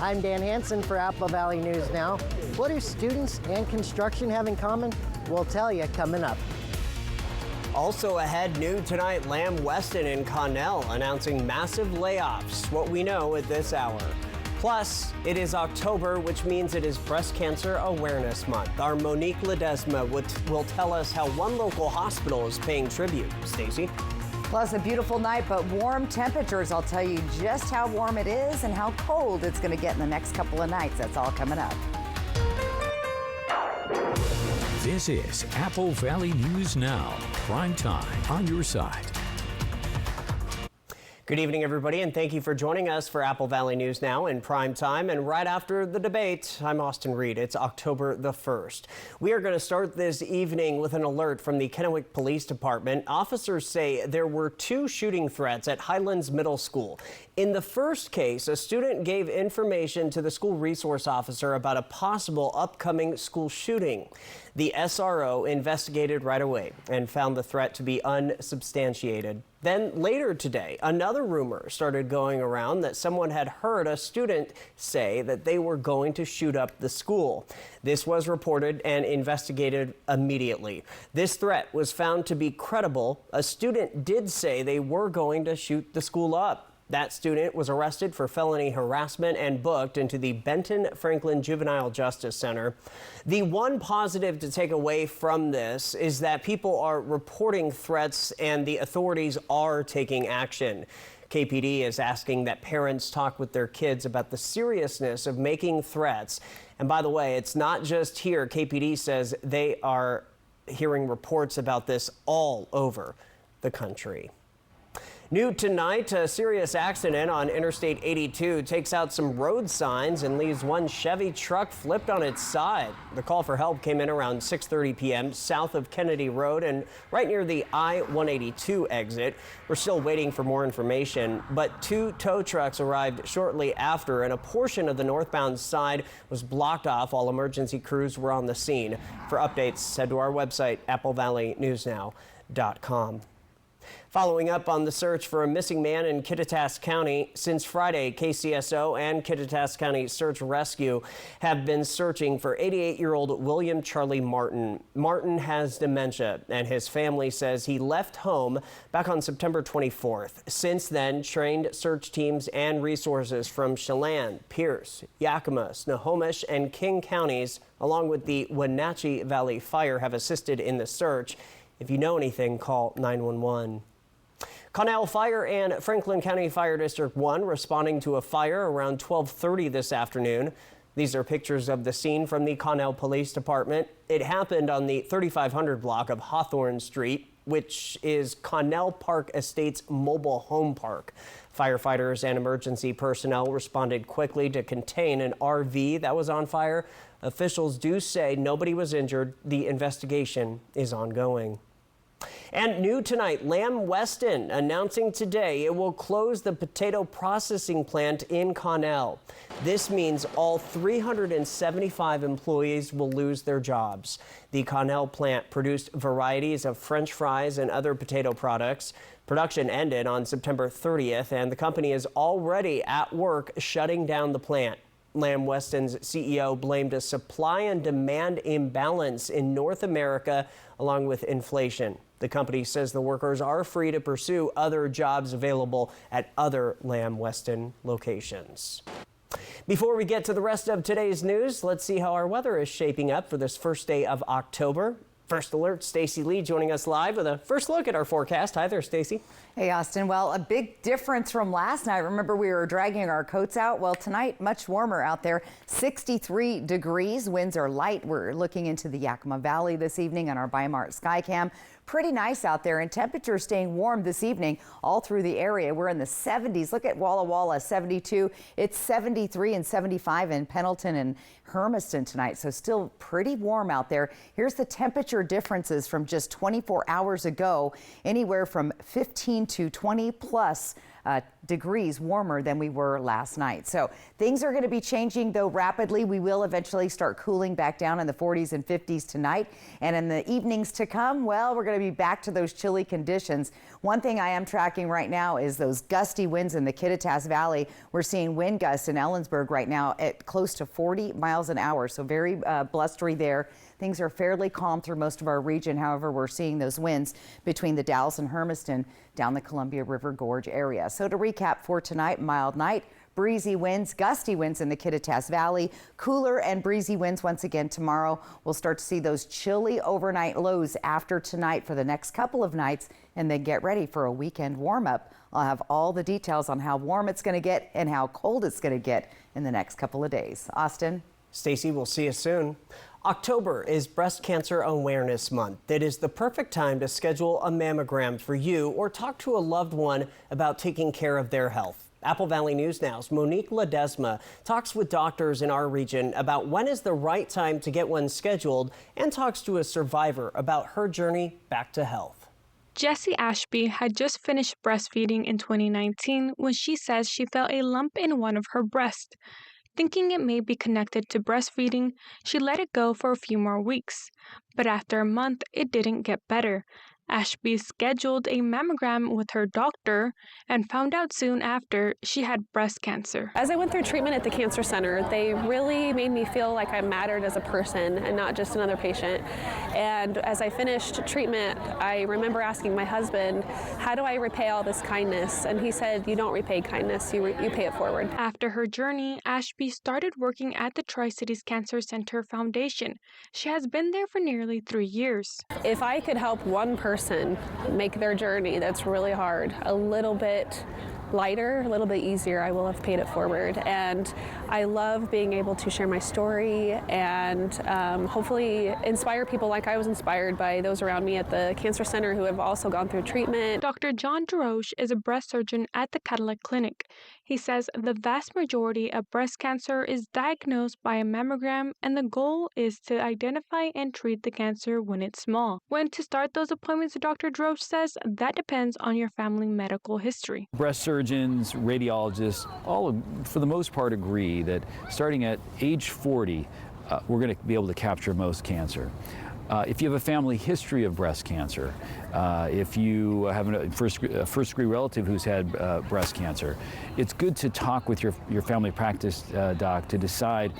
I'm Dan Hansen for Apple Valley News Now. What do students and construction have in common? We'll tell you coming up. Also ahead, new tonight, Lamb Weston and Connell announcing massive layoffs. What we know at this hour. Plus, it is October, which means it is Breast Cancer Awareness Month. Our Monique Ledesma will tell us how one local hospital is paying tribute. Stacy? Plus, a beautiful night, but warm temperatures. I'll tell you just how warm it is and how cold it's going to get in the next couple of nights. That's all coming up. This is Apple Valley News Now, prime time on your side. Good evening, everybody, and thank you for joining us for Apple Valley News Now in prime time. And right after the debate, I'm Austin Reed. It's October the 1st. We are going to start this evening with an alert from the Kennewick Police Department. Officers say there were 2 shooting threats at Highlands Middle School. In the first case, a student gave information to the school resource officer about a possible upcoming school shooting. The SRO investigated right away and found the threat to be unsubstantiated. Then later today, another rumor started going around that someone had heard a student say that they were going to shoot up the school. This was reported and investigated immediately. This threat was found to be credible. A student did say they were going to shoot the school up. That student was arrested for felony harassment and booked into the Benton Franklin Juvenile Justice Center. The one positive to take away from this is that people are reporting threats and the authorities are taking action. KPD is asking that parents talk with their kids about the seriousness of making threats. And by the way, it's not just here. KPD says they are hearing reports about this all over the country. New tonight, a serious accident on Interstate 82 takes out some road signs and leaves one Chevy truck flipped on its side. The call for help came in around 6:30 p.m. south of Kennedy Road and right near the I-182 exit. We're still waiting for more information, but 2 tow trucks arrived shortly after and a portion of the northbound side was blocked off while emergency crews were on the scene. For updates, head to our website, applevalleynewsnow.com. Following up on the search for a missing man in Kittitas County, since Friday, KCSO and Kittitas County Search Rescue have been searching for 88-year-old William Charlie Martin. Martin has dementia, and his family says he left home back on September 24th. Since then, trained search teams and resources from Chelan, Pierce, Yakima, Snohomish, and King counties, along with the Wenatchee Valley Fire, have assisted in the search. If you know anything, call 911. Connell Fire and Franklin County Fire District 1 responding to a fire around 12:30 this afternoon. These are pictures of the scene from the Connell Police Department. It happened on the 3500 block of Hawthorne Street, which is Connell Park Estates Mobile Home Park. Firefighters and emergency personnel responded quickly to contain an RV that was on fire. Officials do say nobody was injured. The investigation is ongoing. And new tonight, Lamb Weston announcing today it will close the potato processing plant in Connell. This means all 375 employees will lose their jobs. The Connell plant produced varieties of French fries and other potato products. Production ended on September 30th, and the company is already at work shutting down the plant. Lamb Weston's CEO blamed a supply and demand imbalance in North America along with inflation. The company says the workers are free to pursue other jobs available at other Lamb Weston locations. Before we get to the rest of today's news, let's see how our weather is shaping up for this first day of October. First Alert, Stacy Lee joining us live with a first look at our forecast. Hi there, Stacy. Hey, Austin. Well, a big difference from last night. Remember, we were dragging our coats out. Well, tonight, much warmer out there, 63 degrees. Winds are light. We're looking into the Yakima Valley this evening on our Bi-Mart Skycam. Pretty nice out there, and temperatures staying warm this evening all through the area. We're in the 70s. Look at Walla Walla, 72. It's 73 and 75 in Pendleton and Hermiston tonight, so still pretty warm out there. Here's the temperature differences from just 24 hours ago, anywhere from 15 to 20 plus degrees warmer than we were last night. So things are going to be changing, though, rapidly. We will eventually start cooling back down in the 40s and 50s tonight. And in the evenings to come, well, we're going to be back to those chilly conditions. One thing I am tracking right now is those gusty winds in the Kittitas Valley. We're seeing wind gusts in Ellensburg right now at close to 40 miles an hour. So very blustery there. Things are fairly calm through most of our region. However, we're seeing those winds between the Dalles and Hermiston down the Columbia River Gorge area. So to recap for tonight, mild night, breezy winds, gusty winds in the Kittitas Valley, cooler and breezy winds once again tomorrow. We'll start to see those chilly overnight lows after tonight for the next couple of nights, and then get ready for a weekend warm up. I'll have all the details on how warm it's going to get and how cold it's going to get in the next couple of days. Austin. Stacy, we'll see you soon. October is Breast Cancer Awareness Month. It is the perfect time to schedule a mammogram for you or talk to a loved one about taking care of their health. Apple Valley News Now's Monique Ledesma talks with doctors in our region about when is the right time to get one scheduled and talks to a survivor about her journey back to health. Jessie Ashby had just finished breastfeeding in 2019 when she says she felt a lump in one of her breasts. Thinking it may be connected to breastfeeding, she let it go for a few more weeks. But after a month, it didn't get better. Ashby scheduled a mammogram with her doctor and found out soon after she had breast cancer. As I went through treatment at the cancer center, they really made me feel like I mattered as a person and not just another patient. And as I finished treatment, I remember asking my husband, how do I repay all this kindness? And he said, you don't repay kindness, you pay it forward. After her journey, Ashby started working at the Tri-Cities Cancer Center Foundation. She has been there for nearly 3 years. If I could help one person make their journey that's really hard a little bit lighter, a little bit easier, I will have paid it forward. And I love being able to share my story and hopefully inspire people like I was inspired by those around me at the cancer center who have also gone through treatment. Dr. John DeRoche is a breast surgeon at the Cadillac Clinic. He says the vast majority of breast cancer is diagnosed by a mammogram, and the goal is to identify and treat the cancer when it's small. When to start those appointments, Dr. DeRoche says that depends on your family medical history. Breast surgeons, radiologists, all for the most part agree that starting at age 40, we're going to be able to capture most cancer. If you have a family history of breast cancer, if you have a first-degree relative who's had breast cancer, it's good to talk with your family practice doc to decide,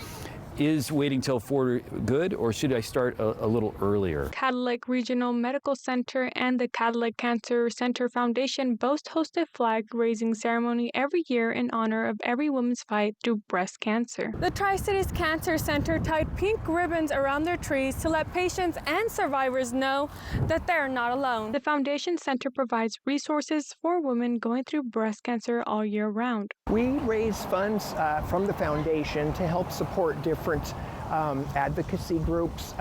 is waiting till 40 good, or should I start a little earlier? Cadillac Regional Medical Center and the Cadillac Cancer Center Foundation both host a flag-raising ceremony every year in honor of every woman's fight through breast cancer. The Tri-Cities Cancer Center tied pink ribbons around their trees to let patients and survivors know that they're not alone. The Foundation Center provides resources for women going through breast cancer all year round. We raise funds from the foundation to help support different advocacy groups,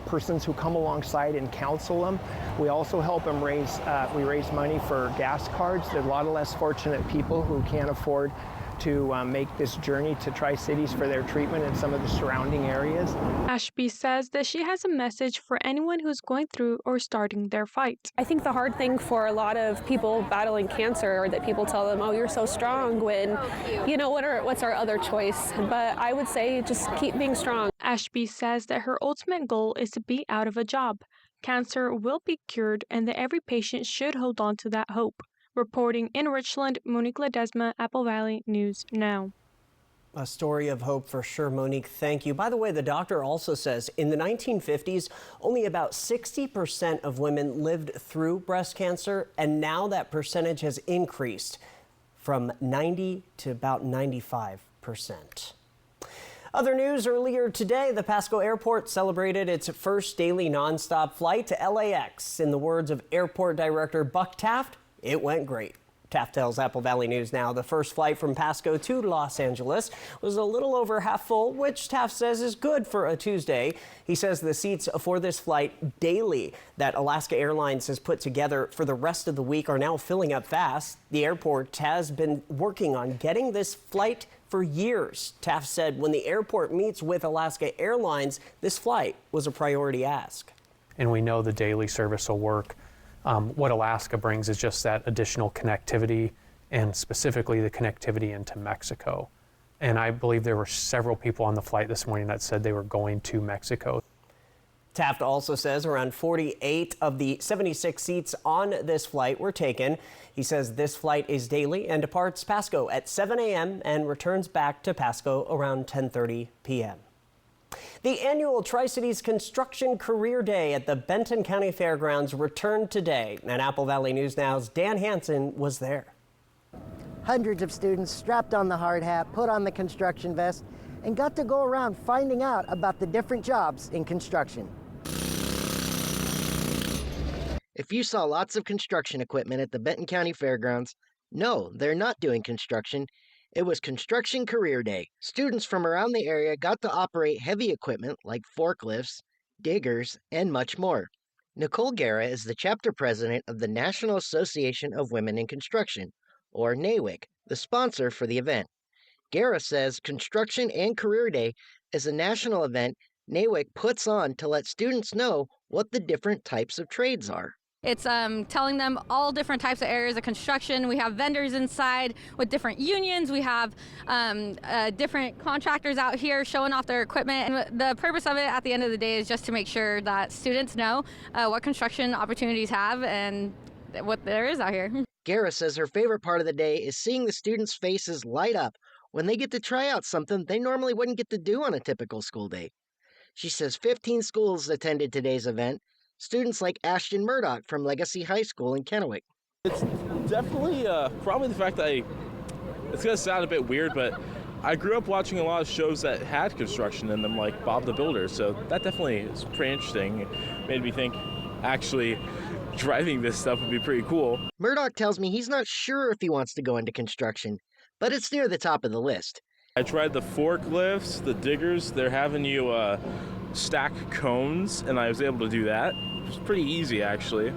persons who come alongside and counsel them. We also help them raise money for gas cards. There are a lot of less fortunate people who can't afford to make this journey to Tri-Cities for their treatment in some of the surrounding areas. Ashby says that she has a message for anyone who's going through or starting their fight. I think the hard thing for a lot of people battling cancer or that people tell them, oh, you're so strong, when, you know, what's our other choice? But I would say just keep being strong. Ashby says that her ultimate goal is to be out of a job. Cancer will be cured and that every patient should hold on to that hope. Reporting in Richland, Monique Ledesma, Apple Valley News Now. A story of hope for sure, Monique. Thank you. By the way, the doctor also says in the 1950s, only about 60% of women lived through breast cancer, and now that percentage has increased from 90 to about 95%. Other news earlier today, the Pasco Airport celebrated its first daily nonstop flight to LAX. In the words of Airport Director Buck Taft, it went great. Taft tells Apple Valley News Now the first flight from Pasco to Los Angeles was a little over half full, which Taft says is good for a Tuesday. He says the seats for this flight daily that Alaska Airlines has put together for the rest of the week are now filling up fast. The airport has been working on getting this flight for years. Taft said when the airport meets with Alaska Airlines, this flight was a priority ask. And we know the daily service will work What Alaska brings is just that additional connectivity, and specifically the connectivity into Mexico. And I believe there were several people on the flight this morning that said they were going to Mexico. Taft also says around 48 of the 76 seats on this flight were taken. He says this flight is daily and departs Pasco at 7 a.m. and returns back to Pasco around 10:30 p.m. The annual Tri-Cities Construction Career Day at the Benton County Fairgrounds returned today, and Apple Valley News Now's Dan Hansen was there. Hundreds of students strapped on the hard hat, put on the construction vest, and got to go around finding out about the different jobs in construction. If you saw lots of construction equipment at the Benton County Fairgrounds, no, they're not doing construction. It was Construction Career Day. Students from around the area got to operate heavy equipment like forklifts, diggers, and much more. Nicole Guerra is the chapter president of the National Association of Women in Construction, or NAWIC, the sponsor for the event. Guerra says Construction and Career Day is a national event NAWIC puts on to let students know what the different types of trades are. It's telling them all different types of areas of construction. We have vendors inside with different unions. We have different contractors out here showing off their equipment. And the purpose of it at the end of the day is just to make sure that students know what construction opportunities have and what there is out here. Guerra says her favorite part of the day is seeing the students' faces light up when they get to try out something they normally wouldn't get to do on a typical school day. She says 15 schools attended today's event. Students like Ashton Murdoch from Legacy High School in Kennewick. It's definitely probably the fact that it's going to sound a bit weird, but I grew up watching a lot of shows that had construction in them, like Bob the Builder, so that definitely is pretty interesting. It made me think actually driving this stuff would be pretty cool. Murdoch tells me he's not sure if he wants to go into construction, but it's near the top of the list. I tried the forklifts, the diggers. They're having you stack cones, and I was able to do that. It was pretty easy, actually.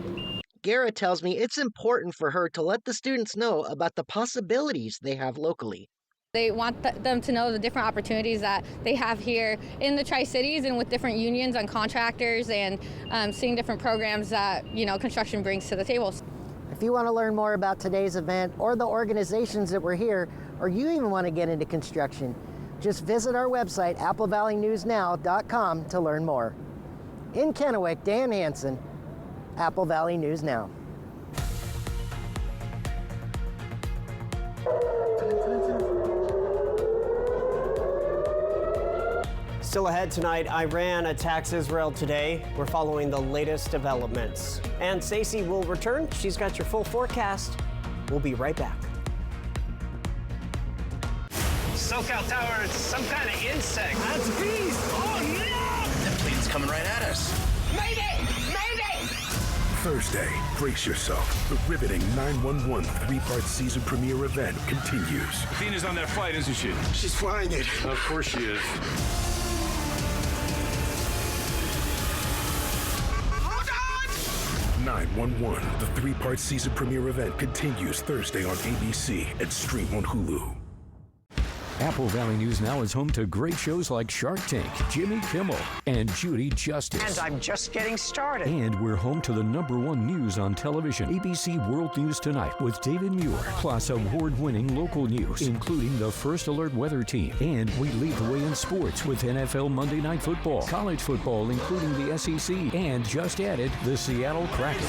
Guerra tells me it's important for her to let the students know about the possibilities they have locally. They want them to know the different opportunities that they have here in the Tri-Cities and with different unions and contractors, and seeing different programs that, construction brings to the table. If you want to learn more about today's event or the organizations that were here, or you even want to get into construction, just visit our website, applevalleynewsnow.com, to learn more. In Kennewick, Dan Hansen, Apple Valley News Now. Still ahead tonight, Iran attacks Israel today. We're following the latest developments. And Stacey will return. She's got your full forecast. We'll be right back. SoCal Tower, it's some kind of insect. That's a beast. Oh, no! That plane's coming right at us. Mayday! Mayday! Thursday, brace yourself. The riveting 911 three-part season premiere event continues. Athena's on that flight, isn't she? She's flying it. Of course she is. Hold on! 911, the three-part season premiere event continues Thursday on ABC and stream on Hulu. Apple Valley News Now is home to great shows like Shark Tank, Jimmy Kimmel, and Judy Justice. And I'm just getting started. And we're home to the #1 news on television, ABC World News Tonight with David Muir, plus award-winning local news, including the First Alert Weather Team. And we lead the way in sports with NFL Monday Night Football, college football, including the SEC, and just added the Seattle Kraken.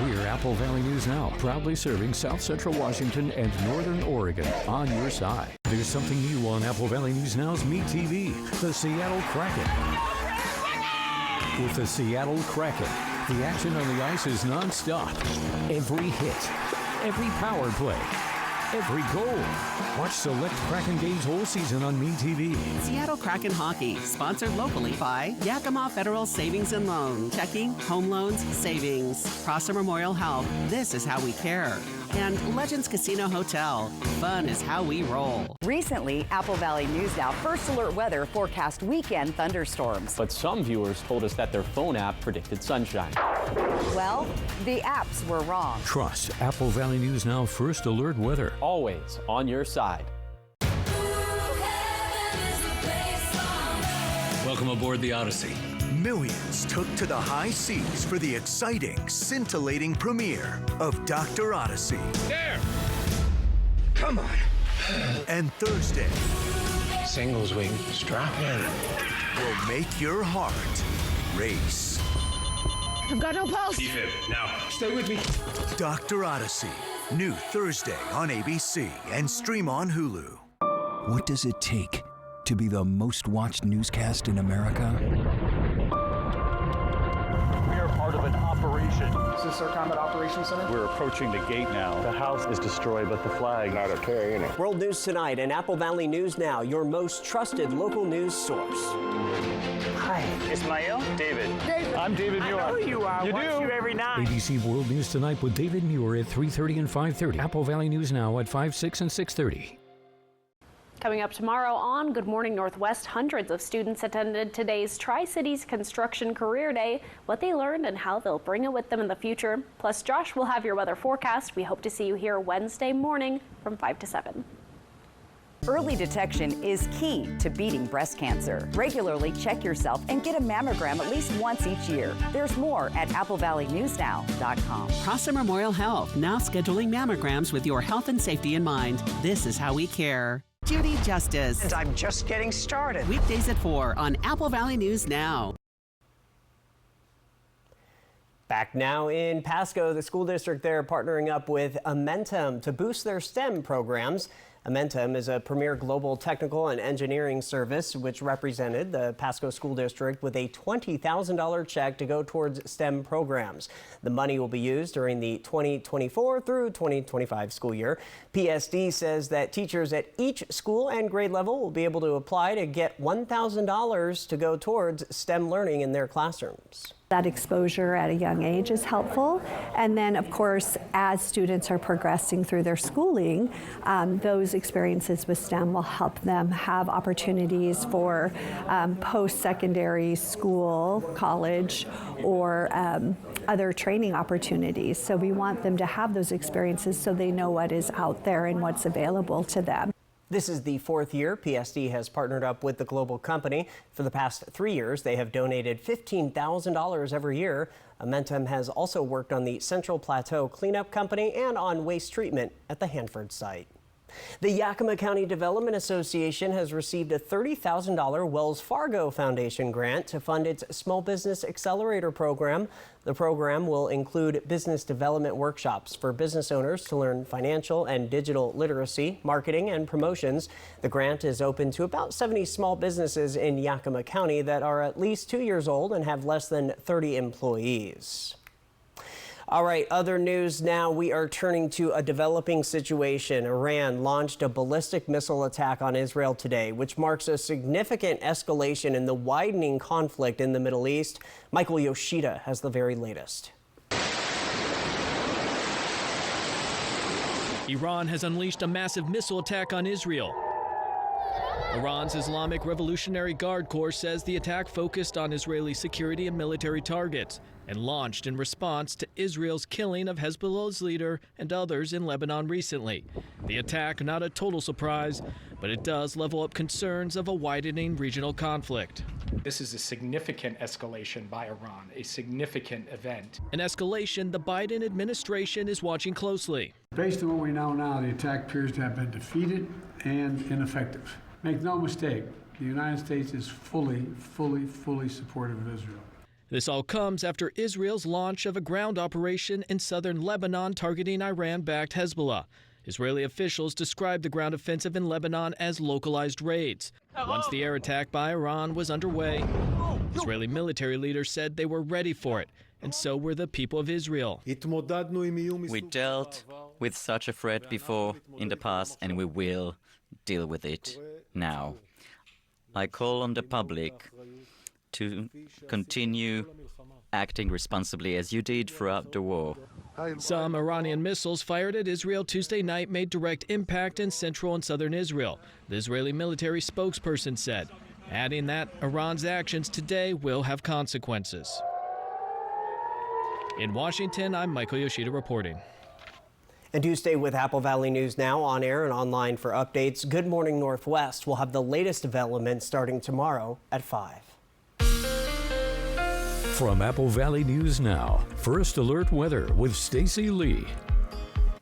We're Apple Valley News Now, proudly serving South Central Washington and Northern Oregon on your side. There's something new on Apple Valley News Now's Meet TV, the Seattle Kraken. With the Seattle Kraken, the action on the ice is nonstop. Every hit, every power play, every goal. Watch select Kraken games whole season on Meet TV. Seattle Kraken Hockey, sponsored locally by Yakima Federal Savings and Loan. Checking, home loans, savings. Prosser Memorial Health, this is how we care. And Legends Casino Hotel, fun is how we roll. Recently, Apple Valley News Now First Alert Weather forecast weekend thunderstorms. But some viewers told us that their phone app predicted sunshine. Well, the apps were wrong. Trust Apple Valley News Now First Alert Weather. Always on your side. Welcome aboard the Odyssey. Millions took to the high seas for the exciting, scintillating premiere of Dr. Odyssey. There! Come on. And Thursday, Singles wing, strap in. will make your heart race. I've got no pulse. Defib, now. Stay with me. Dr. Odyssey, new Thursday on ABC and stream on Hulu. What does it take to be the most watched newscast in America? We are part of an operation. Is this our combat operations center? We're approaching the gate now. The house is destroyed, but the flag not okay, ain't it? World News Tonight and Apple Valley News Now, your most trusted local news source. Hi. Ismail? David. I'm David Muir. I know who you are. You Watch do? you every night. ABC World News Tonight with David Muir at 3:30 and 5:30. Apple Valley News Now at 5, 6, and 6:30. Coming up tomorrow on Good Morning Northwest, hundreds of students attended today's Tri-Cities Construction Career Day, what they learned and how they'll bring it with them in the future. Plus, Josh will have your weather forecast. We hope to see you here Wednesday morning from 5 to 7. Early detection is key to beating breast cancer. Regularly check yourself and get a mammogram at least once each year. There's more at applevalleynewsnow.com. Prosser Memorial Health, now scheduling mammograms with your health and safety in mind. This is how we care. Judy Justice. And I'm just getting started. Weekdays at 4 on Apple Valley News Now. Back now in Pasco, the school district there partnering up with Amentum to boost their STEM programs. Amentum is a premier global technical and engineering service which represented the Pasco School District with a $20,000 check to go towards STEM programs. The money will be used during the 2024 through 2025 school year. PSD says that teachers at each school and grade level will be able to apply to get $1,000 to go towards STEM learning in their classrooms. That exposure at a young age is helpful. And then, of course, as students are progressing through their schooling, those experiences with STEM will help them have opportunities for post-secondary school, college, or other training opportunities. So we want them to have those experiences so they know what is out there and what's available to them. This is the fourth year PSD has partnered up with the global company. For the past 3 years, they have donated $15,000 every year. Amentum has also worked on the Central Plateau Cleanup Company and on waste treatment at the Hanford site. The Yakima County Development Association has received a $30,000 Wells Fargo Foundation grant to fund its Small Business Accelerator program. The program will include business development workshops for business owners to learn financial and digital literacy, marketing, and promotions. The grant is open to about 70 small businesses in Yakima County that are at least 2 years old and have less than 30 employees. All right, other news now. We are turning to a developing situation. Iran launched a ballistic missile attack on Israel today, which marks a significant escalation in the widening conflict in the Middle East. Michael Yoshida has the very latest. Iran has unleashed a massive missile attack on Israel. Iran's Islamic Revolutionary Guard Corps says the attack focused on Israeli security and military targets and launched in response to Israel's killing of Hezbollah's leader and others in Lebanon recently. The attack, not a total surprise, but it does level up concerns of a widening regional conflict. This is a significant escalation by Iran, a significant event. An escalation the Biden administration is watching closely. Based on what we know now, the attack appears to have been defeated and ineffective. Make no mistake, the United States is fully supportive of Israel. This all comes after Israel's launch of a ground operation in southern Lebanon targeting Iran-backed Hezbollah. Israeli officials described the ground offensive in Lebanon as localized raids. Once the air attack by Iran was underway, Israeli military leaders said they were ready for it, and so were the people of Israel. We dealt with such a threat before in the past, and we will deal with it now. I call on the public to continue acting responsibly as you did throughout the war. Some Iranian missiles fired at Israel Tuesday night made direct impact in central and southern Israel, the Israeli military spokesperson said, adding that Iran's actions today will have consequences. In Washington, I'm Michael Yoshida reporting. And do stay with Apple Valley News Now on air and online for updates. Good Morning Northwest will have the latest developments starting tomorrow at 5. From Apple Valley News Now, First Alert Weather with Stacy Lee.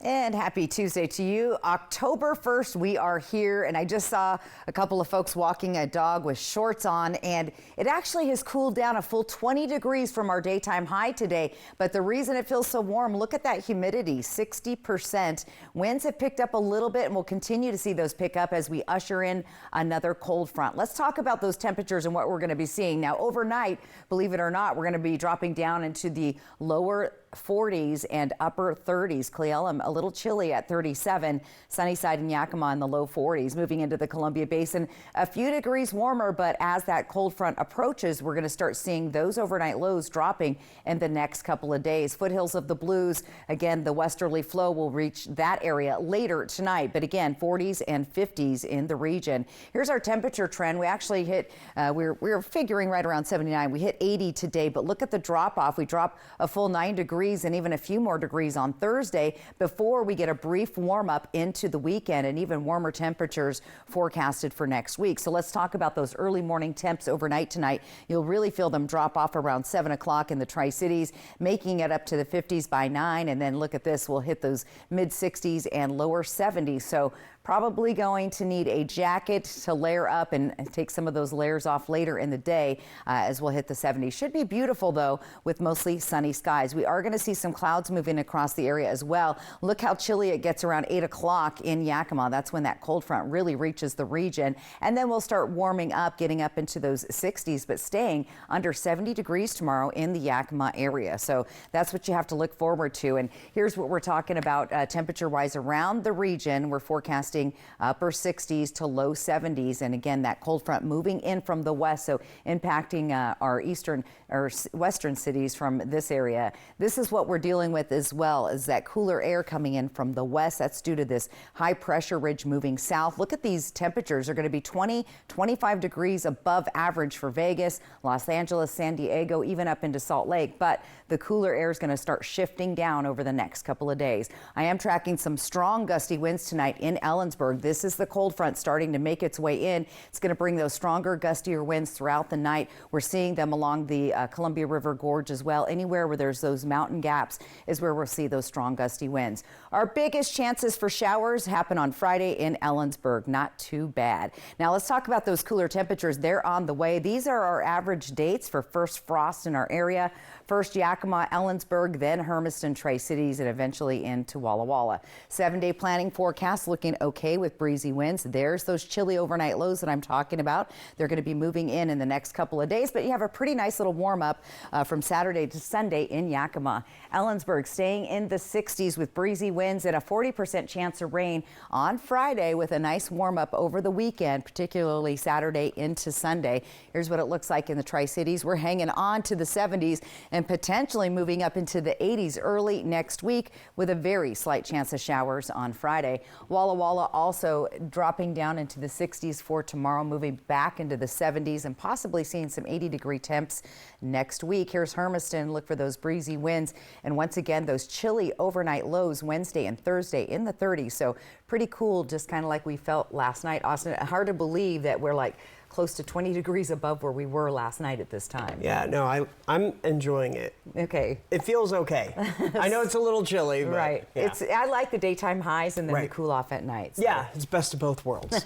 And happy Tuesday to you. October 1st, we are here, and I just saw a couple of folks walking a dog with shorts on, and it actually has cooled down a full 20 degrees from our daytime high today. But the reason it feels so warm, look at that humidity, 60%. Winds have picked up a little bit, and we'll continue to see those pick up as we usher in another cold front. Let's talk about those temperatures and what we're going to be seeing. Now, overnight, believe it or not, we're going to be dropping down into the lower 40s and upper 30s. Cle Elum a little chilly at 37. Sunnyside and Yakima in the low 40s. Moving into the Columbia Basin, a few degrees warmer, but as that cold front approaches, we're going to start seeing those overnight lows dropping in the next couple of days. Foothills of the Blues, again, the westerly flow will reach that area later tonight, but again, 40s and 50s in the region. Here's our temperature trend. We actually hit, we're figuring right around 79. We hit 80 today, but look at the drop off. We drop a full 9 degrees and even a few more degrees on Thursday before we get a brief warm up into the weekend and even warmer temperatures forecasted for next week. So let's talk about those early morning temps overnight tonight. You'll really feel them drop off around 7 o'clock in the Tri-Cities, making it up to the 50s by 9. And then look at this, we'll hit those mid 60s and lower 70s. So probably going to need a jacket to layer up and take some of those layers off later in the day as we'll hit the 70s. Should be beautiful, though, with mostly sunny skies. We are going to see some clouds moving across the area as well. Look how chilly it gets around 8 o'clock in Yakima. That's when that cold front really reaches the region. And then we'll start warming up, getting up into those 60s, but staying under 70 degrees tomorrow in the Yakima area. So that's what you have to look forward to. And here's what we're talking about temperature-wise around the region. We're forecasting upper 60s to low 70s. And again, that cold front moving in from the west, so impacting our eastern or western cities from this area. This is what we're dealing with as well, is that cooler air coming in from the west. That's due to this high pressure ridge moving south. Look at these temperatures. They're going to be 20, 25 degrees above average for Vegas, Los Angeles, San Diego, even up into Salt Lake. But the cooler air is going to start shifting down over the next couple of days. I am tracking some strong gusty winds tonight in Ellensburg. This is the cold front starting to make its way in. It's going to bring those stronger, gustier winds throughout the night. We're seeing them along the Columbia River Gorge as well. Anywhere where there's those mountain gaps is where we'll see those strong, gusty winds. Our biggest chances for showers happen on Friday in Ellensburg. Not too bad. Now let's talk about those cooler temperatures. They're on the way. These are our average dates for first frost in our area. First Yakima, Ellensburg, then Hermiston, Tri-Cities, and eventually into Walla Walla. 7-day planning forecast looking okay with breezy winds. There's those chilly overnight lows that I'm talking about. They're going to be moving in the next couple of days, but you have a pretty nice little warm up from Saturday to Sunday in Yakima. Ellensburg staying in the 60s with breezy winds and a 40% chance of rain on Friday with a nice warm up over the weekend, particularly Saturday into Sunday. Here's what it looks like in the Tri-Cities. We're hanging on to the 70s and potentially moving up into the 80s early next week with a very slight chance of showers on Friday. Walla Walla also dropping down into the 60s for tomorrow, moving back into the 70s and possibly seeing some 80-degree temps next week. Here's Hermiston. Look for those breezy winds. And once again, those chilly overnight lows Wednesday and Thursday in the 30s. So pretty cool, just kind of like we felt last night. Austin, hard to believe that we're like close to 20 degrees above where we were last night at this time. Yeah, no, I'm enjoying it. Okay. It feels okay. I know it's a little chilly, but right. Yeah. I like the daytime highs and then the cool off at night. So. Yeah, it's best of both worlds.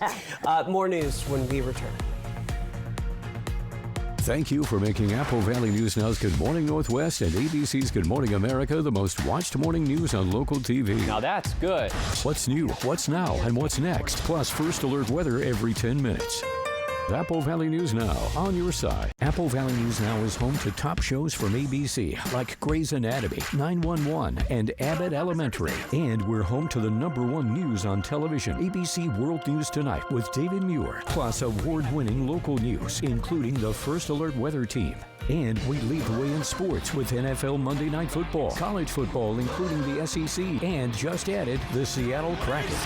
More news when we return. Thank you for making Apple Valley News Now's Good Morning Northwest and ABC's Good Morning America the most watched morning news on local TV. Now that's good. What's new, what's now, and what's next, plus first alert weather every 10 minutes. Apple Valley News Now, on your side. Apple Valley News Now is home to top shows from ABC, like Grey's Anatomy, 911, and Abbott Elementary. And we're home to the #1 news on television, ABC World News Tonight with David Muir, plus award-winning local news, including the First Alert Weather Team. And we lead the way in sports with NFL Monday Night Football, college football, including the SEC, and just added the Seattle Kraken.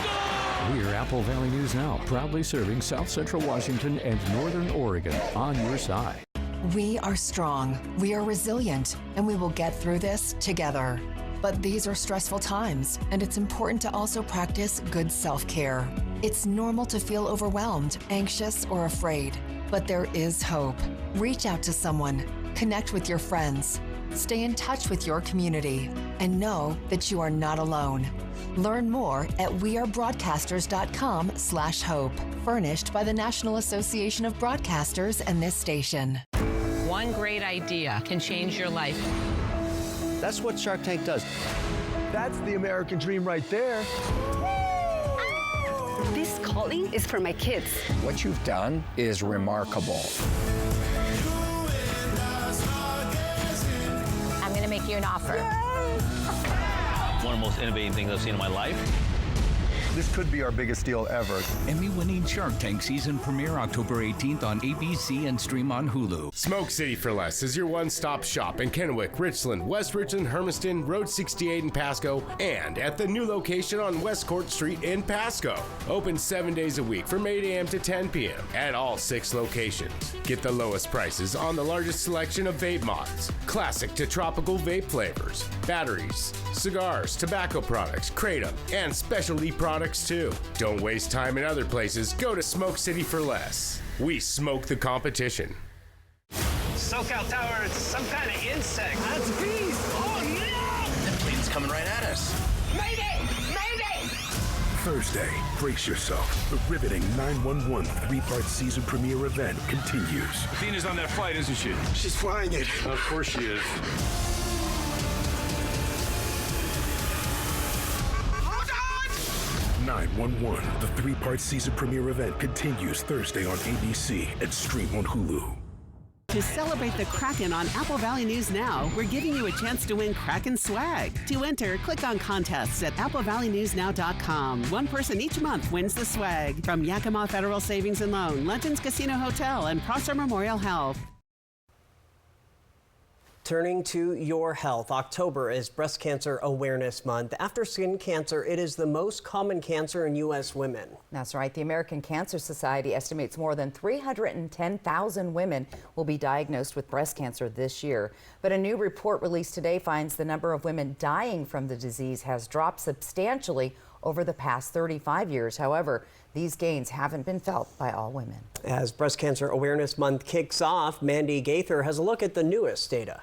We're Apple Valley News Now, proudly serving South Central Washington and Northern Oregon, on your side. We are strong, we are resilient, and we will get through this together. But these are stressful times, and it's important to also practice good self-care. It's normal to feel overwhelmed, anxious, or afraid, but there is hope. Reach out to someone. Connect with your friends. Stay in touch with your community. And know that you are not alone. Learn more at wearebroadcasters.com/hope. Furnished by the National Association of Broadcasters and this station. One great idea can change your life. That's what Shark Tank does. That's the American dream right there. This calling is for my kids. What you've done is remarkable. I'm going to make you an offer. One of the most innovative things I've seen in my life. This could be our biggest deal ever. Emmy-winning Shark Tank season premiere October 18th on ABC and stream on Hulu. Smoke City for Less is your one-stop shop in Kennewick, Richland, West Richland, Hermiston, Road 68 in Pasco, and at the new location on West Court Street in Pasco. Open 7 days a week from 8 a.m. to 10 p.m. at all 6 locations. Get the lowest prices on the largest selection of vape mods, classic to tropical vape flavors, batteries, cigars, tobacco products, kratom, and specialty products too. Don't waste time in other places. Go to Smoke City for less. We smoke the competition. SoCal Tower, it's some kind of insect. That's a beast. Oh no! That plane's coming right at us. Mayday! Mayday! Thursday, brace yourself. The riveting 911 3-part season premiere event continues. Athena's on that flight, isn't she? She's flying it. Of course she is. 911, the 3-part season premiere event continues Thursday on ABC and stream on Hulu. To celebrate the Kraken on Apple Valley News Now, we're giving you a chance to win Kraken swag. To enter, click on contests at applevalleyNewsNow.com. One person each month wins the swag. From Yakima Federal Savings and Loan, Legends Casino Hotel, and Prosser Memorial Health. Turning to your health, October is Breast Cancer Awareness Month. After skin cancer, it is the most common cancer in U.S. women. That's right. The American Cancer Society estimates more than 310,000 women will be diagnosed with breast cancer this year. But a new report released today finds the number of women dying from the disease has dropped substantially over the past 35 years. However, these gains haven't been felt by all women. As Breast Cancer Awareness Month kicks off, Mandy Gaither has a look at the newest data.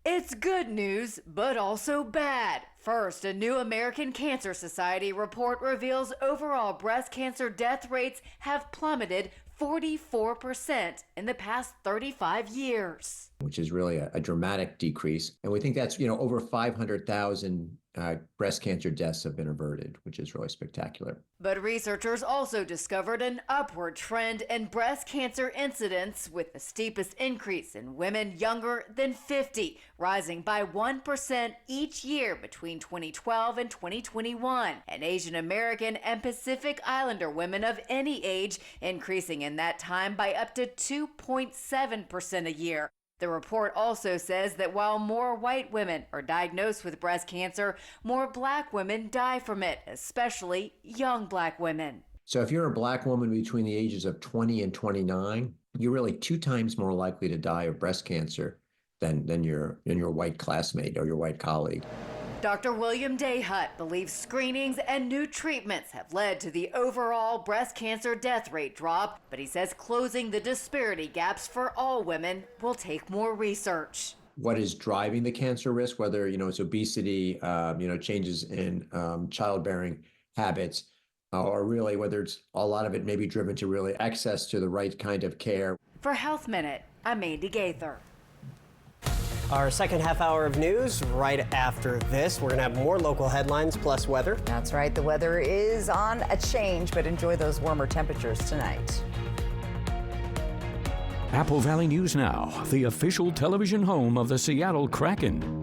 It's good news, but also bad. First, a new American Cancer Society report reveals overall breast cancer death rates have plummeted 44% in the past 35 years. Which is really a dramatic decrease. And we think that's, over 500,000 breast cancer deaths have been averted, which is really spectacular. But researchers also discovered an upward trend in breast cancer incidence, with the steepest increase in women younger than 50, rising by 1% each year between 2012 and 2021. And Asian American and Pacific Islander women of any age increasing in that time by up to 2.7% a year. The report also says that while more white women are diagnosed with breast cancer, more black women die from it, especially young black women. So if you're a black woman between the ages of 20 and 29, you're really 2 times more likely to die of breast cancer than your white classmate or your white colleague. Dr. William Dayhut believes screenings and new treatments have led to the overall breast cancer death rate drop, but he says closing the disparity gaps for all women will take more research. What is driving the cancer risk, whether it's obesity, changes in childbearing habits, or really whether it's a lot of it may be driven to really access to the right kind of care. For Health Minute, I'm Mandy Gaither. Our second half hour of news right after this. We're going to have more local headlines plus weather. That's right. The weather is on a change, but enjoy those warmer temperatures tonight. Apple Valley News Now, the official television home of the Seattle Kraken.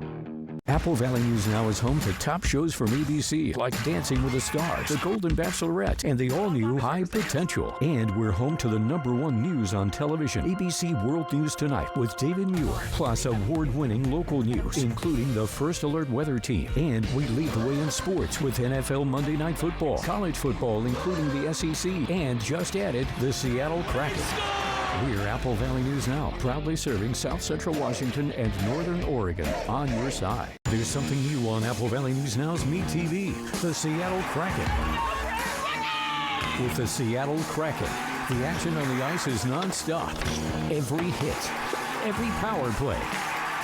Apple Valley News Now is home to top shows from ABC like Dancing with the Stars, The Golden Bachelorette, and the all-new High Potential. And we're home to the #1 news on television, ABC World News Tonight with David Muir, plus award-winning local news, including the First Alert Weather Team. And we lead the way in sports with NFL Monday Night Football, college football, including the SEC, and just added the Seattle Kraken. We're Apple Valley News Now, proudly serving South Central Washington and Northern Oregon on your side. There's something new on Apple Valley News Now's Meet TV, the Seattle Kraken. With the Seattle Kraken, the action on the ice is nonstop. Every hit, every power play,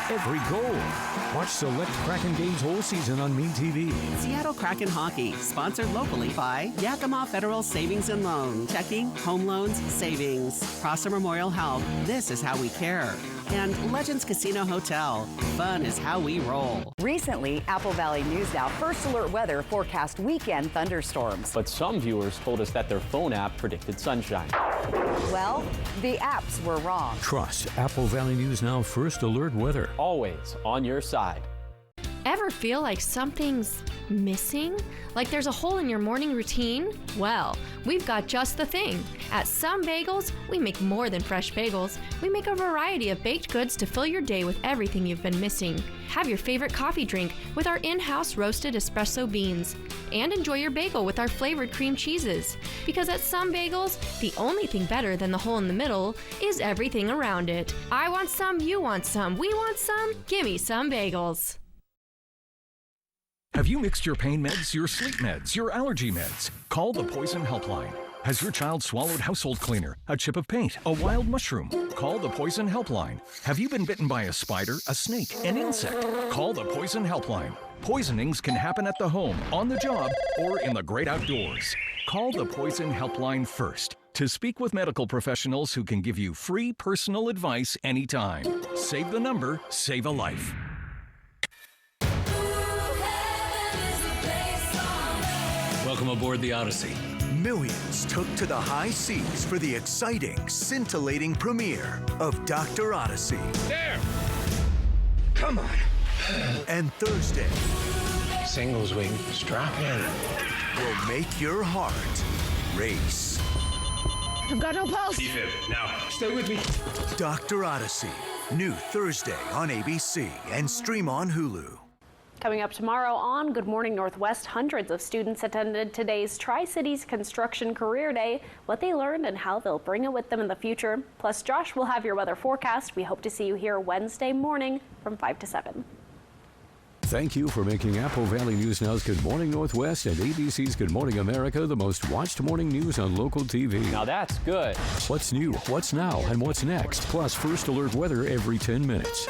every goal. Watch select Kraken games whole season on MeTV. Seattle Kraken Hockey, sponsored locally by Yakima Federal Savings and Loan. Checking, home loans, savings. Prosser Memorial Health, this is how we care. And Legends Casino Hotel, fun is how we roll. Recently, Apple Valley News Now First Alert Weather forecast weekend thunderstorms. But some viewers told us that their phone app predicted sunshine. Well, the apps were wrong. Trust Apple Valley News Now First Alert Weather. Always on your side. Ever feel like something's missing? Like there's a hole in your morning routine? Well, we've got just the thing. At Some Bagels, we make more than fresh bagels. We make a variety of baked goods to fill your day with everything you've been missing. Have your favorite coffee drink with our in-house roasted espresso beans. And enjoy your bagel with our flavored cream cheeses. Because at Some Bagels, the only thing better than the hole in the middle is everything around it. I want some, you want some, we want some. Gimme Some Bagels. Have you mixed your pain meds, your sleep meds, your allergy meds? Call the Poison Helpline. Has your child swallowed household cleaner, a chip of paint, a wild mushroom? Call the Poison Helpline. Have you been bitten by a spider, a snake, an insect? Call the Poison Helpline. Poisonings can happen at the home, on the job, or in the great outdoors. Call the Poison Helpline first to speak with medical professionals who can give you free personal advice anytime. Save the number, save a life. Welcome aboard the Odyssey. Millions took to the high seas for the exciting, scintillating premiere of Dr. Odyssey. There! Come on. And Thursday, Singles wing, strap in. will make your heart race. I've got no pulse. Defib, now, stay with me. Dr. Odyssey, new Thursday on ABC and stream on Hulu. Coming up tomorrow on Good Morning Northwest, hundreds of students attended today's Tri-Cities Construction Career Day, what they learned and how they'll bring it with them in the future. Plus, Josh will have your weather forecast. We hope to see you here Wednesday morning from 5 to 7. Thank you for making Apple Valley News Now's Good Morning Northwest and ABC's Good Morning America the most watched morning news on local TV. Now that's good. What's new, what's now, and what's next, plus First Alert weather every 10 minutes.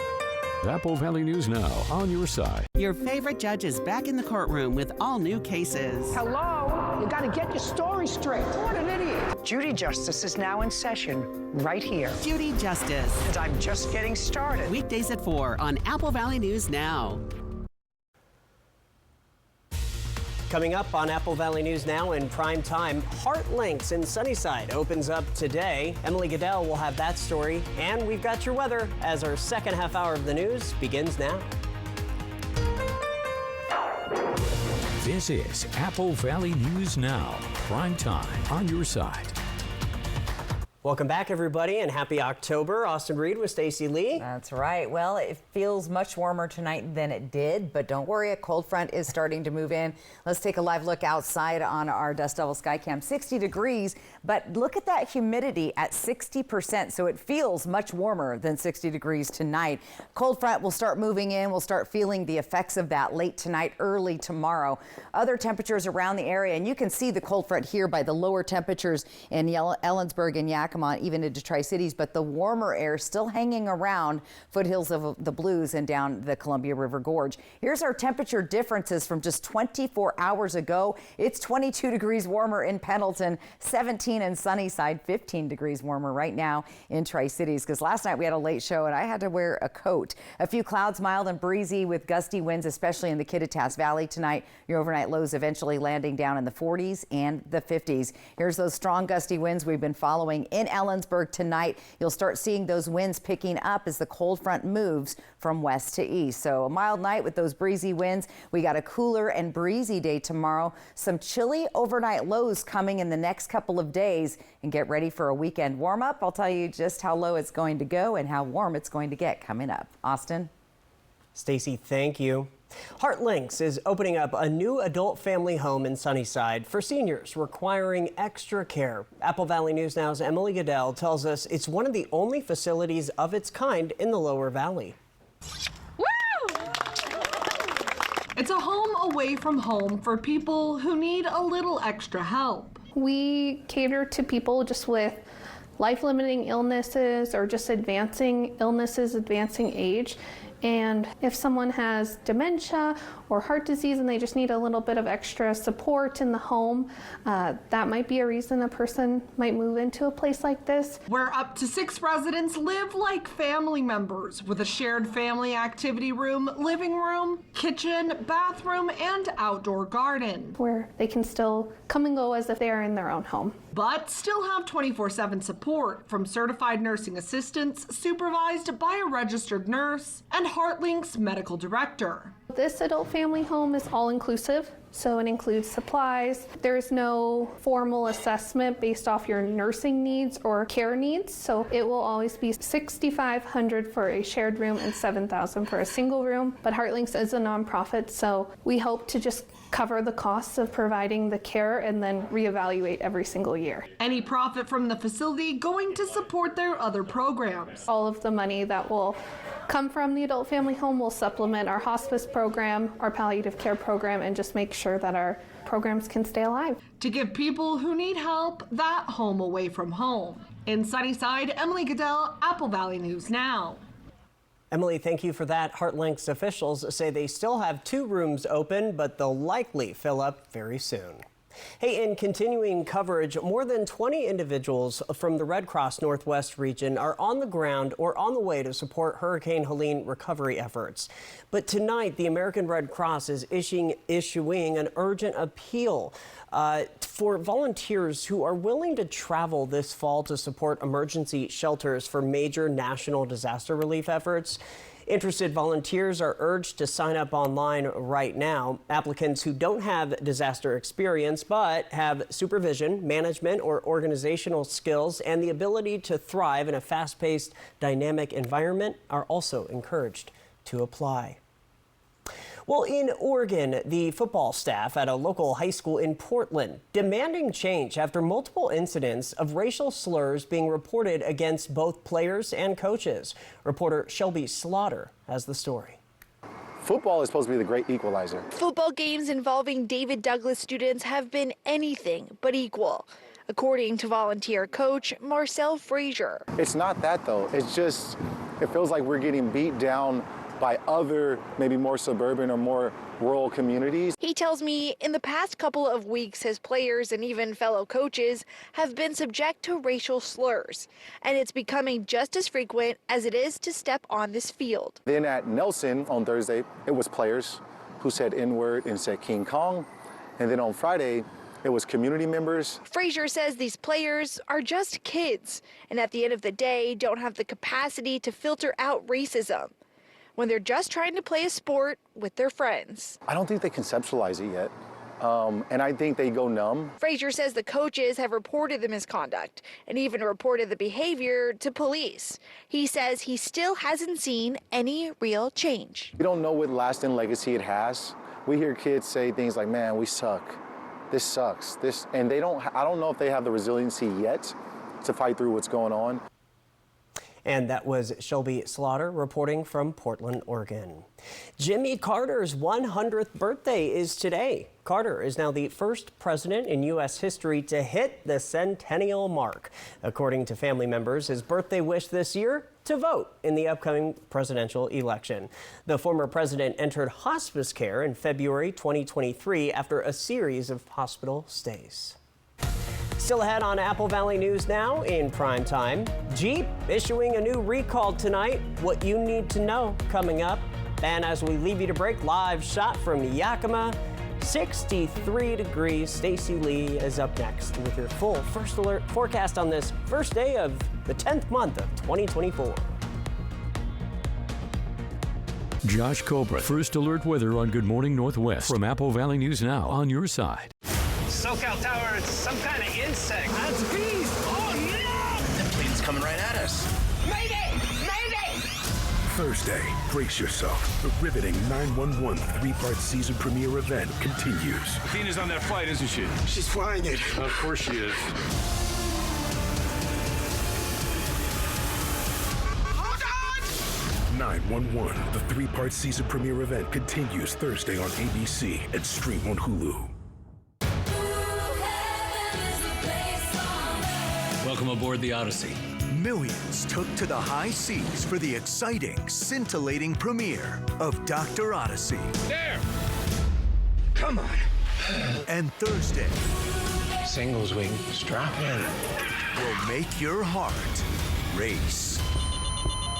Apple Valley News Now, on your side. Your favorite judge is back in the courtroom with all new cases. Hello? You gotta get your story straight. What an idiot. Judy Justice is now in session, right here. Judy Justice. And I'm just getting started. Weekdays at 4 on Apple Valley News Now. Coming up on Apple Valley News Now in prime time, Heart Links in Sunnyside opens up today. Emily Goodell will have that story, and we've got your weather as our second half hour of the news begins now. This is Apple Valley News Now, prime time, on your side. Welcome back, everybody, and happy October. Austin Reed with Stacy Lee. That's right. Well, it feels much warmer tonight than it did, but don't worry, a cold front is starting to move in. Let's take a live look outside on our Dust Devil Skycam. 60 degrees, but look at that humidity at 60%, so it feels much warmer than 60 degrees tonight. Cold front will start moving in. We'll start feeling the effects of that late tonight, early tomorrow. Other temperatures around the area, and you can see the cold front here by the lower temperatures in Ellensburg and Yakima, even into Tri-Cities, but the warmer air still hanging around foothills of the Blues and down the Columbia River Gorge. Here's our temperature differences from just 24 hours ago. It's 22 degrees warmer in Pendleton, 17 in Sunnyside, 15 degrees warmer right now in Tri-Cities, because last night we had a late show and I had to wear a coat. A few clouds, mild and breezy with gusty winds, especially in the Kittitas Valley tonight. Your overnight lows eventually landing down in the 40s and the 50s. Here's those strong gusty winds we've been following in Ellensburg tonight. You'll start seeing those winds picking up as the cold front moves from west to east. So a mild night with those breezy winds. We got a cooler and breezy day tomorrow. Some chilly overnight lows coming in the next couple of days, and get ready for a weekend warm up. I'll tell you just how low it's going to go and how warm it's going to get coming up. Austin? Stacy, thank you. Heart Links is opening up a new adult family home in Sunnyside for seniors requiring extra care. Apple Valley News Now's Emily Goodell tells us it's one of the only facilities of its kind in the Lower Valley. Woo! It's a home away from home for people who need a little extra help. We cater to people just with life-limiting illnesses or just advancing illnesses, advancing age. And if someone has dementia or heart disease and they just need a little bit of extra support in the home, that might be a reason a person might move into a place like this. Where up to 6 residents live like family members with a shared family activity room, living room, kitchen, bathroom, and outdoor garden. Where they can still come and go as if they are in their own home. But still have 24/7 support from certified nursing assistants supervised by a registered nurse and HeartLink's medical director. This adult family home is all-inclusive, so it includes supplies. There's no formal assessment based off your nursing needs or care needs, so it will always be $6,500 for a shared room and $7,000 for a single room. But HeartLinks is a nonprofit, so we hope to just cover the costs of providing the care and then reevaluate every single year. Any profit from the facility going to support their other programs. All of the money that will come from the adult family home will supplement our hospice program, our palliative care program, and just make sure that our programs can stay alive. To give people who need help that home away from home. In Sunnyside, Emily Goodell, Apple Valley News Now. Emily, thank you for that. HeartLink's officials say they still have 2 rooms open, but they'll likely fill up very soon. Hey, in continuing coverage, more than 20 individuals from the Red Cross Northwest region are on the ground or on the way to support Hurricane Helene recovery efforts. But tonight, the American Red Cross is issuing an urgent appeal for volunteers who are willing to travel this fall to support emergency shelters for major national disaster relief efforts. Interested volunteers are urged to sign up online right now. Applicants who don't have disaster experience but have supervision, management, or organizational skills and the ability to thrive in a fast-paced, dynamic environment are also encouraged to apply. Well, in Oregon, the football staff at a local high school in Portland demanding change after multiple incidents of racial slurs being reported against both players and coaches. Reporter Shelby Slaughter has the story. Football is supposed to be the great equalizer. Football games involving David Douglas students have been anything but equal, according to volunteer coach Marcel Frazier. It's not that, though. It's just, it feels like we're getting beat down by other, maybe more suburban or more rural communities. He tells me in the past couple of weeks, his players and even fellow coaches have been subject to racial slurs, and it's becoming just as frequent as it is to step on this field. Then at Nelson on Thursday, it was players who said N-word and said King Kong, and then on Friday, it was community members. Frazier says these players are just kids, and at the end of the day, don't have the capacity to filter out racism when they're just trying to play a sport with their friends. I don't think they conceptualize it yet, and I think they go numb. Frazier says the coaches have reported the misconduct and even reported the behavior to police. He says he still hasn't seen any real change. We don't know what lasting legacy it has. We hear kids say things like, man, we suck. This sucks. And I don't know if they have the resiliency yet to fight through what's going on. And that was Shelby Slaughter reporting from Portland, Oregon. Jimmy Carter's 100th birthday is today. Carter is now the first president in U.S. history to hit the centennial mark. According to family members, his birthday wish this year to vote in the upcoming presidential election. The former president entered hospice care in February 2023 after a series of hospital stays. Still ahead on Apple Valley News Now in prime time. Jeep issuing a new recall tonight. What you need to know coming up. And as we leave you to break, live shot from Yakima, 63 degrees. Stacy Lee is up next with your full first alert forecast on this first day of the 10th month of 2024. Josh Cobra, First Alert Weather on Good Morning Northwest from Apple Valley News Now on your side. SoCal Tower, it's some kind of insect. That's a beast. Oh, no! That plane's coming right at us. Mayday! Mayday! Thursday, brace yourself. The riveting 911 3-part season premiere event continues. Athena's on that flight, isn't she? She's flying it. Of course she is. Hold on! 911, the 3-part season premiere event continues Thursday on ABC and stream on Hulu. Welcome aboard the Odyssey. Millions took to the high seas for the exciting, scintillating premiere of Dr. Odyssey. There! Come on. And Thursday Singles wing, strap in. will make your heart race.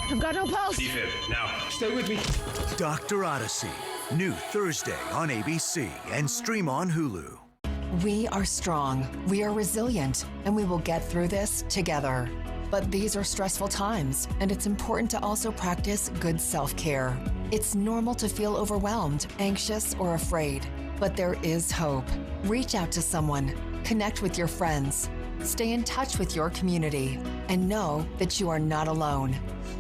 I've got no pulse. Defib, now, stay with me. Dr. Odyssey, new Thursday on ABC and stream on Hulu. We are strong, we are resilient, and we will get through this together. But these are stressful times, and it's important to also practice good self-care. It's normal to feel overwhelmed, anxious, or afraid, but there is hope. Reach out to someone, connect with your friends, stay in touch with your community, and know that you are not alone.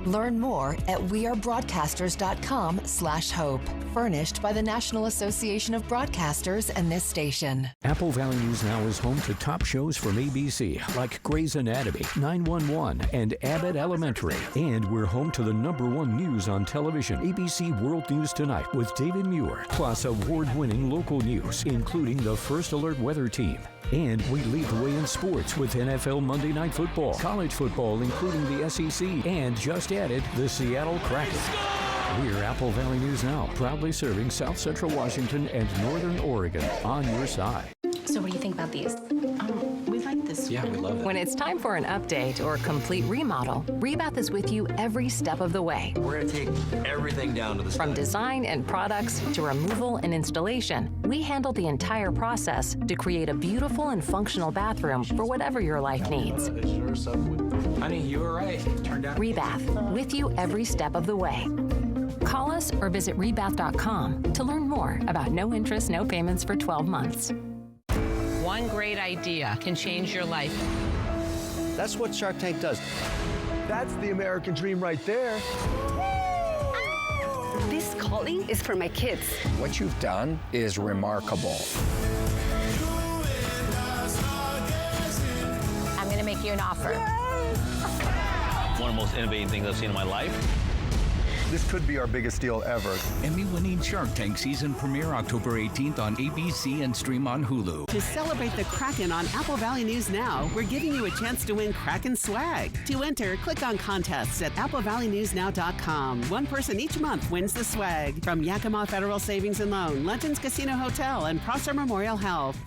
Learn more at wearebroadcasters.com/hope. Furnished by the National Association of Broadcasters and this station. Apple Valley News Now is home to top shows from ABC like Grey's Anatomy, 911, and Abbott Elementary. And we're home to the #1 news on television, ABC World News Tonight with David Muir, plus award-winning local news, including the First Alert Weather Team. And we lead the way in sports with NFL Monday Night Football, college football, including the SEC, and just added the Seattle Kraken. We're Apple Valley News Now, proudly serving South Central Washington and Northern Oregon on your side. So what do you think about these? We like this. Yeah, we love it. When it's time for an update or complete remodel, Rebath is with you every step of the way. We're going to take everything down to the From design and products to removal and installation, we handle the entire process to create a beautiful and functional bathroom for whatever your life needs. Honey, you were right. Turned out. Rebath, with you every step of the way. Call us or visit rebath.com to learn more about no interest, no payments for 12 months. One great idea can change your life. That's what Shark Tank does. That's the American dream right there. This calling is for my kids. What you've done is remarkable. I'm going to make you an offer. One of the most innovative things I've seen in my life. This could be our biggest deal ever. Emmy-winning Shark Tank season premiere October 18th on ABC and stream on Hulu. To celebrate the Kraken on Apple Valley News Now, we're giving you a chance to win Kraken swag. To enter, click on contests at applevalleyNewsNow.com. One person each month wins the swag from Yakima Federal Savings and Loan, Legends Casino Hotel, and Prosser Memorial Health.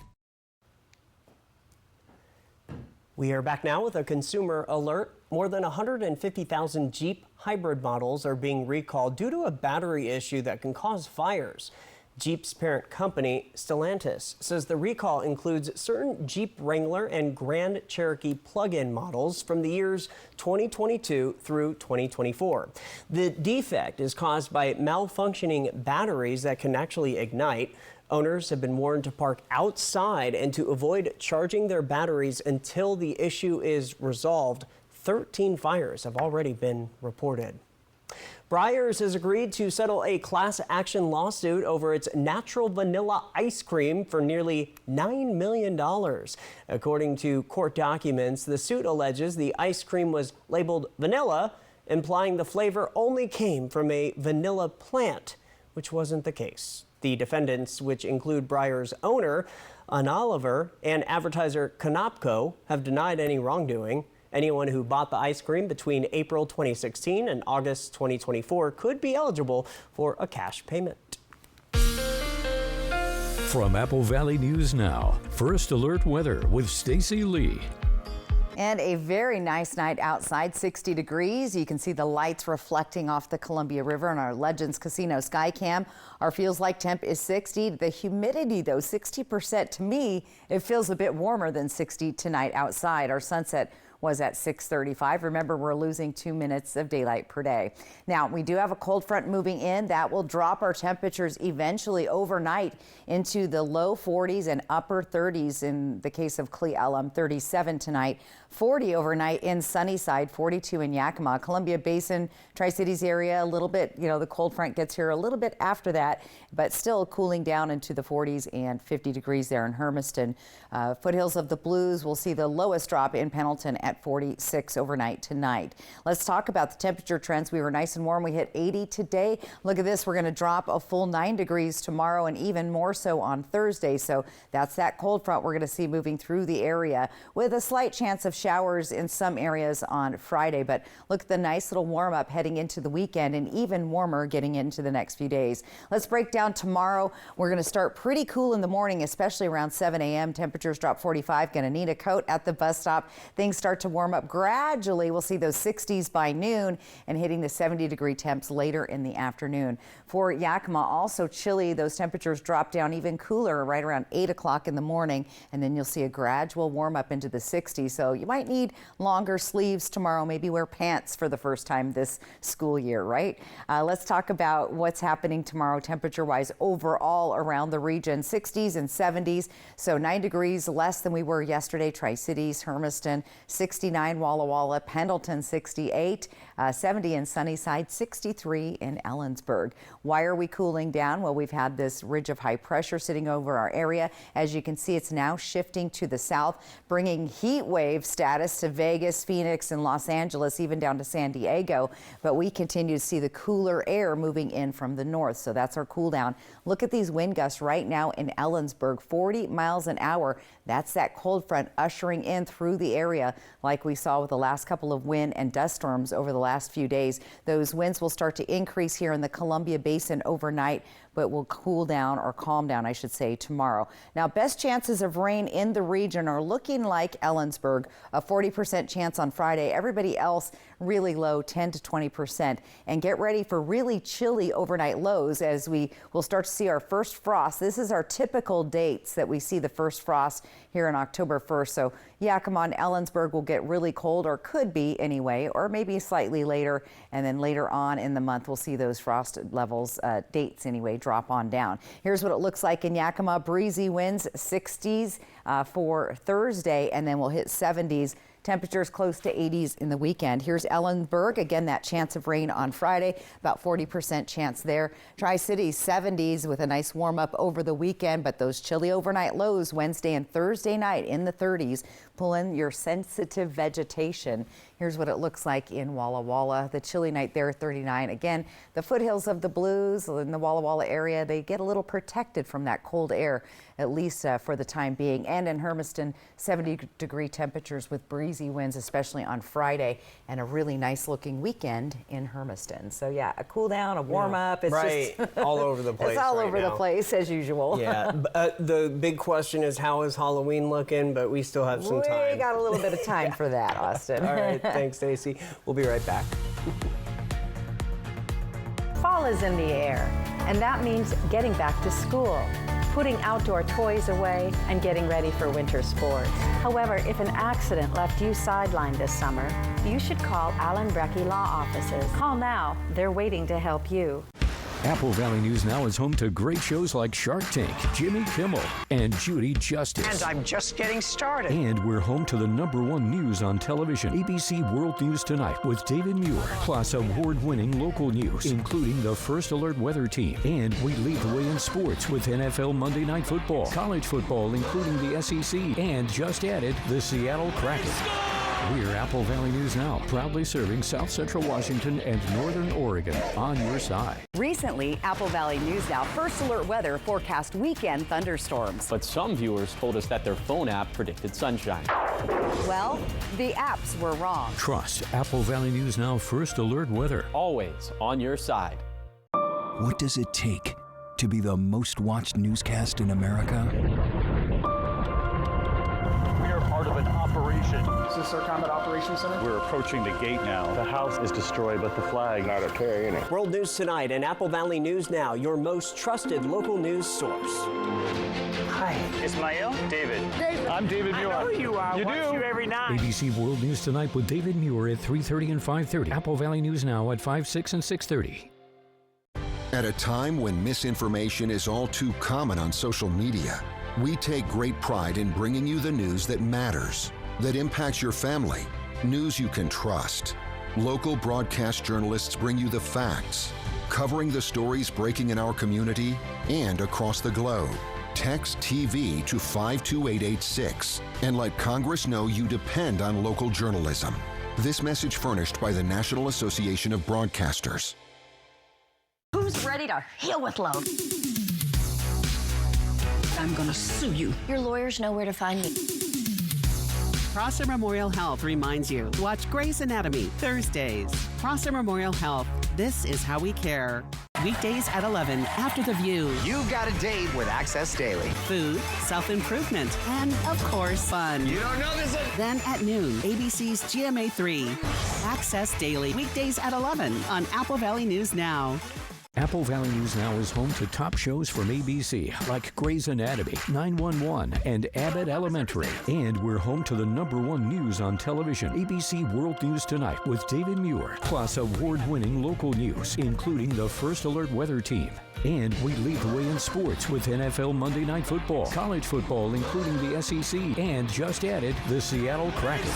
We are back now with a consumer alert. More than 150,000 Jeep hybrid models are being recalled due to a battery issue that can cause fires. Jeep's parent company, Stellantis, says the recall includes certain Jeep Wrangler and Grand Cherokee plug-in models from the years 2022 through 2024. The defect is caused by malfunctioning batteries that can actually ignite. Owners have been warned to park outside and to avoid charging their batteries until the issue is resolved. 13 fires have already been reported. Breyers has agreed to settle a class action lawsuit over its natural vanilla ice cream for nearly $9 million. According to court documents, the suit alleges the ice cream was labeled vanilla, implying the flavor only came from a vanilla plant, which wasn't the case. The defendants, which include Breyers' owner, Ann Oliver, and advertiser Canopco, have denied any wrongdoing. Anyone who bought the ice cream between April 2016 and August 2024 could be eligible for a cash payment. From Apple Valley News Now, First Alert Weather with Stacy Lee. And a very nice night outside, 60 degrees. You can see the lights reflecting off the Columbia River on our Legends Casino Skycam. Our feels like temp is 60. The humidity, though, 60%. To me, it feels a bit warmer than 60 tonight outside. Our sunset was at 6:35. Remember, we're losing 2 minutes of daylight per day. Now, we do have a cold front moving in that will drop our temperatures eventually overnight into the low 40s and upper 30s in the case of Cle Elum, 37 tonight, 40 overnight in Sunnyside, 42 in Yakima. Columbia Basin, Tri-Cities area, a little bit, the cold front gets here a little bit after that, but still cooling down into the 40s and 50 degrees there in Hermiston. Foothills of the Blues will see the lowest drop in Pendleton at at 46 overnight tonight. Let's talk about the temperature trends. We were nice and warm. We hit 80 today. Look at this. We're going to drop a full 9 degrees tomorrow and even more so on Thursday. So that's that cold front we're going to see moving through the area with a slight chance of showers in some areas on Friday. But look at the nice little warm up heading into the weekend and even warmer getting into the next few days. Let's break down tomorrow. We're going to start pretty cool in the morning, especially around 7 a.m. Temperatures drop 45. Going to need a coat at the bus stop. Things start to warm up gradually. We'll see those 60s by noon and hitting the 70-degree temps later in the afternoon. For Yakima, also chilly. Those temperatures drop down even cooler right around 8 o'clock in the morning, and then you'll see a gradual warm up into the 60s. So you might need longer sleeves tomorrow, maybe wear pants for the first time this school year, right? Let's talk about what's happening tomorrow temperature-wise overall around the region. 60s and 70s, so 9 degrees less than we were yesterday. Tri-Cities, Hermiston, 69, Walla Walla, Pendleton, 68, 70 in Sunnyside, 63 in Ellensburg. Why are we cooling down? Well, we've had this ridge of high pressure sitting over our area. As you can see, it's now shifting to the south, bringing heat wave status to Vegas, Phoenix, and Los Angeles, even down to San Diego. But we continue to see the cooler air moving in from the north, so that's our cool down. Look at these wind gusts right now in Ellensburg, 40 miles an hour. That's that cold front ushering in through the area like we saw with the last couple of wind and dust storms over the last few days. Those winds will start to increase here in the Columbia Basin overnight, but will cool down, or calm down, I should say, tomorrow. Now, best chances of rain in the region are looking like Ellensburg, a 40% chance on Friday. Everybody else really low, 10 to 20%. And get ready for really chilly overnight lows as we will start to see our first frost. This is our typical dates that we see the first frost here on October 1st. So Yakima and Ellensburg will get really cold, or could be anyway, or maybe slightly later. And then later on in the month, we'll see those frost levels, dates anyway, drop on down. Here's what it looks like in Yakima. Breezy winds, 60s for Thursday, and then we'll hit 70s. Temperatures close to 80s in the weekend. Here's Ellensburg. Again, that chance of rain on Friday, about 40% chance there. Tri-Cities 70s with a nice warm up over the weekend, but those chilly overnight lows Wednesday and Thursday night in the 30s. Pull in your sensitive vegetation. Here's what it looks like in Walla Walla. The chilly night there, 39. Again, the foothills of the Blues in the Walla Walla area, they get a little protected from that cold air, at least for the time being. And in Hermiston, 70-degree temperatures with breezy winds, especially on Friday, and a really nice looking weekend in Hermiston. So yeah, a cool down, a warm up. It's right, just all over the place. It's all right over now. The place as usual. Yeah, the big question is, how is Halloween looking? But we still have some time. We got a little bit of time for that, Austin. All right, thanks, Stacey. We'll be right back. Fall is in the air, and that means getting back to school, putting outdoor toys away, and getting ready for winter sports. However, if an accident left you sidelined this summer, you should call Allen Brecky Law Offices. Call now. They're waiting to help you. Apple Valley News Now is home to great shows like Shark Tank, Jimmy Kimmel, and Judy Justice. And I'm just getting started. And we're home to the #1 news on television, ABC World News Tonight with David Muir, plus award-winning local news, including the First Alert Weather Team. And we lead the way in sports with NFL Monday Night Football, college football, including the SEC, and just added the Seattle Kraken. We're Apple Valley News Now, proudly serving South Central Washington and Northern Oregon, on your side. Recently, Apple Valley News Now First Alert Weather forecast weekend thunderstorms. But some viewers told us that their phone app predicted sunshine. Well, the apps were wrong. Trust Apple Valley News Now First Alert Weather. Always on your side. What does it take to be the most watched newscast in America? We are part of an operation. Is this our combat operations center? We're approaching the gate now. The house is destroyed, but the flag not okay, ain't it? World News Tonight and Apple Valley News Now, your most trusted local news source. Hi. Ismail? David. I'm David Muir. I know who you are. You Watch do? you every night. ABC World News Tonight with David Muir at 3:30 and 5:30. Apple Valley News Now at 5, 6, and 6:30. At a time when misinformation is all too common on social media, we take great pride in bringing you the news that matters, that impacts your family, news you can trust. Local broadcast journalists bring you the facts, covering the stories breaking in our community and across the globe. Text TV to 52886 and let Congress know you depend on local journalism. This message furnished by the National Association of Broadcasters. Who's ready to heal with love? I'm gonna sue you. Your lawyers know where to find me. Prosser Memorial Health reminds you, watch Grey's Anatomy Thursdays. Prosser Memorial Health, this is how we care. Weekdays at 11 after The View. You got a date with Access Daily. Food, self-improvement, and of course, fun. You don't know this? Then at noon, ABC's GMA3. Access Daily, weekdays at 11 on Apple Valley News Now. Apple Valley News Now is home to top shows from ABC like Grey's Anatomy, 911, and Abbott Elementary. And we're home to the #1 news on television, ABC World News Tonight with David Muir, plus award-winning local news, including the First Alert Weather Team. And we lead the way in sports with NFL Monday Night Football, college football, including the SEC, and just added the Seattle Kraken.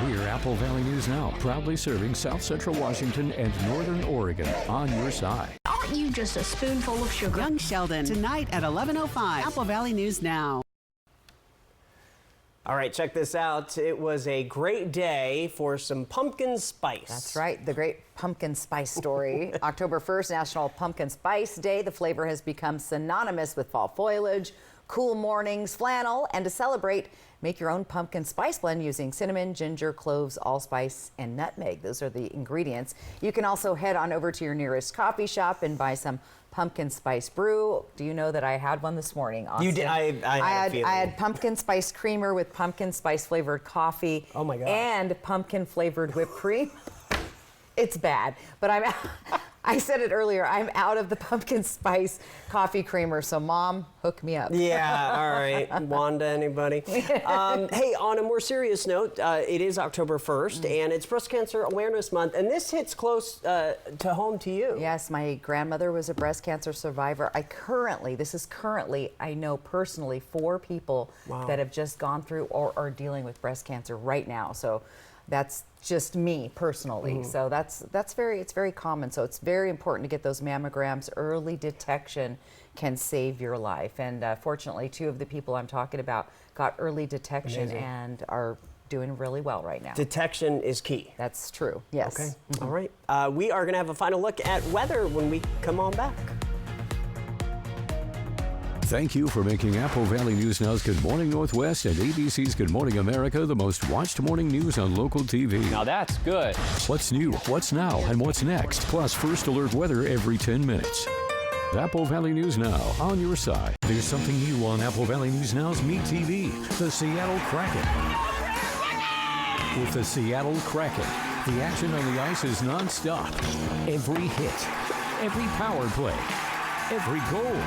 We're Apple Valley News Now, proudly serving South Central Washington and Northern Oregon on your side. Aren't you just a spoonful of sugar? Young Sheldon, tonight at 11:05, Apple Valley News Now. All right, check this out. It was a great day for some pumpkin spice. That's right, the great pumpkin spice story. October 1st, National Pumpkin Spice Day. The flavor has become synonymous with fall foliage, cool mornings, flannel, and to celebrate, make your own pumpkin spice blend using cinnamon, ginger, cloves, allspice, and nutmeg. Those are the ingredients. You can also head on over to your nearest coffee shop and buy some pumpkin spice brew. Do you know that I had one this morning, Austin? You did? I had a feeling. I had pumpkin spice creamer with pumpkin spice flavored coffee. Oh my God. And pumpkin flavored whipped cream. It's bad, but I said it earlier, I'm out of the pumpkin spice coffee creamer, so Mom, hook me up. Yeah, all right. Wanda, anybody? Hey, on a more serious note, it is October 1st, and it's Breast Cancer Awareness Month, and this hits close to home to you. Yes, my grandmother was a breast cancer survivor. I know personally 4 people that have just gone through or are dealing with breast cancer right now. So that's just me personally. So it's very common. So it's very important to get those mammograms. Early detection can save your life. And fortunately, 2 of the people I'm talking about got early detection and are doing really well right now. Detection is key. That's true, yes. Okay, all right. We are gonna have a final look at weather when we come on back. Thank you for making Apple Valley News Now's Good Morning Northwest and ABC's Good Morning America the most watched morning news on local TV. Now that's good. What's new, what's now, and what's next, plus First Alert weather every 10 minutes. Apple Valley News Now, on your side. There's something new on Apple Valley News Now's Meet TV, the Seattle Kraken. With the Seattle Kraken, the action on the ice is nonstop. Every hit, every power play, every goal.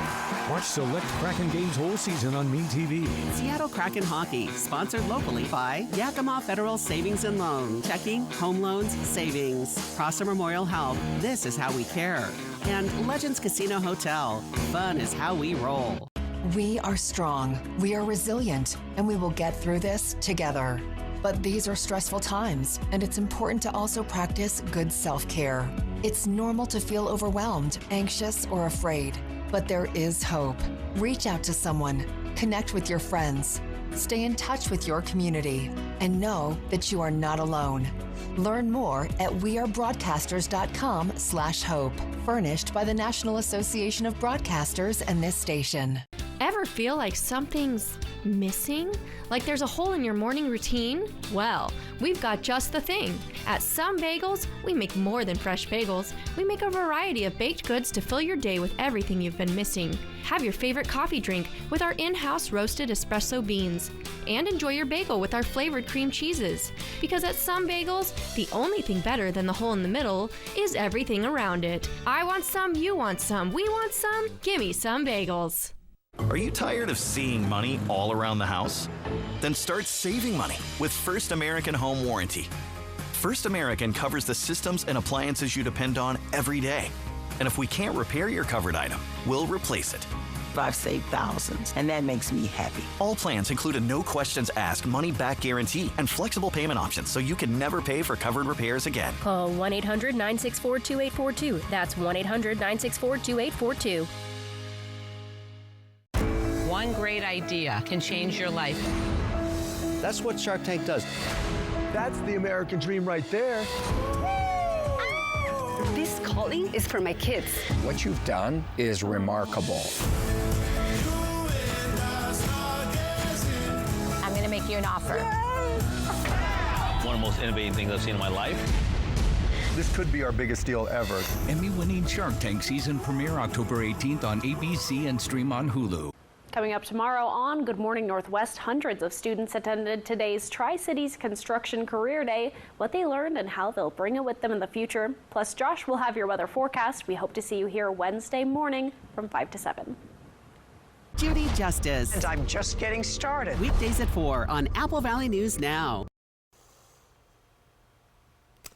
Watch select Kraken games whole season on MeTV. Seattle Kraken Hockey, sponsored locally by Yakima Federal Savings and Loan. Checking, home loans, savings. Prosser Memorial Health, this is how we care. And Legends Casino Hotel, fun is how we roll. We are strong, we are resilient, and we will get through this together. But these are stressful times, and it's important to also practice good self-care. It's normal to feel overwhelmed, anxious, or afraid, but there is hope. Reach out to someone, connect with your friends, stay in touch with your community, and know that you are not alone. Learn more at wearebroadcasters.com/hope. Furnished by the National Association of Broadcasters and this station. Ever feel like something's missing? Like there's a hole in your morning routine? Well, we've got just the thing. At Some Bagels, we make more than fresh bagels. We make a variety of baked goods to fill your day with everything you've been missing. Have your favorite coffee drink with our in-house roasted espresso beans. And enjoy your bagel with our flavored cream cheeses. Because at Some Bagels, the only thing better than the hole in the middle is everything around it. I want some, you want some, we want some, gimme Some Bagels. Are you tired of seeing money all around the house? Then start saving money with First American Home Warranty. First American covers the systems and appliances you depend on every day. And if we can't repair your covered item, we'll replace it. I've saved thousands, and that makes me happy. All plans include a no questions asked money back guarantee and flexible payment options so you can never pay for covered repairs again. Call 1-800-964-2842. That's 1-800-964-2842. great idea can change your life. That's what Shark Tank does. That's the American dream right there. This calling is for my kids. What you've done is remarkable. I'm going to make you an offer. One of the most innovative things I've seen in my life. This could be our biggest deal ever. Emmy-winning Shark Tank season premiere October 18th on ABC and stream on Hulu. Coming up tomorrow on Good Morning Northwest, hundreds of students attended today's Tri-Cities Construction Career Day, what they learned and how they'll bring it with them in the future. Plus, Josh will have your weather forecast. We hope to see you here Wednesday morning from 5 to 7. Judy Justice. And I'm just getting started. Weekdays at 4 on Apple Valley News Now.